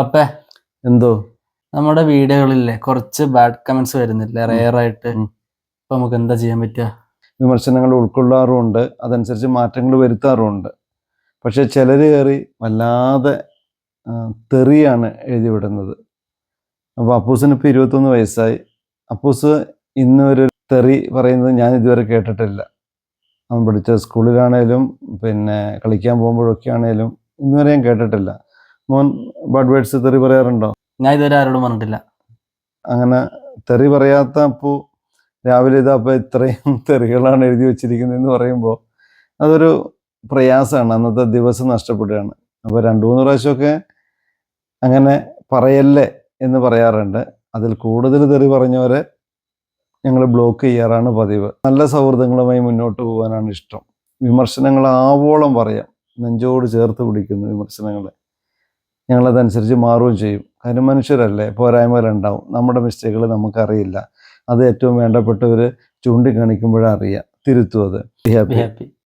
അപ്പേ എന്തോ നമ്മുടെ വീഡിയോകളില്ലേ കുറച്ച് ബാഡ് കമന്റ്സ് വരുന്നില്ലേ റെയർ ആയിട്ട്. അപ്പൊ നമുക്ക് എന്താ ചെയ്യാൻ പറ്റുക? വിമർശനങ്ങൾ ഉൾക്കൊള്ളാറുമുണ്ട്, അതനുസരിച്ച് മാറ്റങ്ങൾ വരുത്താറുമുണ്ട്. പക്ഷെ ചിലർ കയറി വല്ലാതെ തെറിയാണ് എഴുതി വിടുന്നത്. അപ്പോൾ അപ്പൂസിന് ഇപ്പോൾ 21 വയസ്സായി. അപ്പൂസ് ഇന്നൊരു തെറി പറയുന്നത് ഞാൻ ഇതുവരെ കേട്ടിട്ടില്ല. അവൻ പഠിച്ച സ്കൂളിലാണേലും പിന്നെ കളിക്കാൻ പോകുമ്പോഴൊക്കെ ആണേലും ഇന്നുവരെ ഞാൻ കേട്ടിട്ടില്ല. മോൻ ബാഡ് വേർഡ്സ് തെറി പറയാറുണ്ടോ? ഞാൻ ഇതുവരെ ആരോടും പറഞ്ഞിട്ടില്ല. അങ്ങനെ തെറി പറയാത്ത അപ്പു രാവിലെ ഇതപ്പോൾ ഇത്രയും തെറികളാണ് എഴുതി വെച്ചിരിക്കുന്നതെന്ന് പറയുമ്പോൾ അതൊരു പ്രയാസമാണ്. അന്നത്തെ ദിവസം നഷ്ടപ്പെടുകയാണ്. അപ്പോൾ 2-3 പ്രാവശ്യമൊക്കെ അങ്ങനെ പറയല്ലേ എന്ന് പറയാറുണ്ട്. അതിൽ കൂടുതൽ തെറി പറഞ്ഞവരെ ഞങ്ങൾ ബ്ലോക്ക് ചെയ്യാറാണ് പതിവ്. നല്ല സൗഹൃദങ്ങളുമായി മുന്നോട്ട് പോകാനാണ് ഇഷ്ടം. വിമർശനങ്ങൾ ആവോളം പറയാം, നെഞ്ചോട് ചേർത്ത് പിടിക്കുന്നു വിമർശനങ്ങളെ. ഞങ്ങളതനുസരിച്ച് മാറുകയും ചെയ്യും. കാര്യം മനുഷ്യരല്ലേ, പോരായ്മകളുണ്ടാവും. നമ്മുടെ മിസ്റ്റേക്കുകൾ നമുക്കറിയില്ല. അത് ഏറ്റവും വേണ്ടപ്പെട്ടവർ ചൂണ്ടിക്കാണിക്കുമ്പോഴറിയാം, തിരുത്തും. അത് ഹാപ്പി.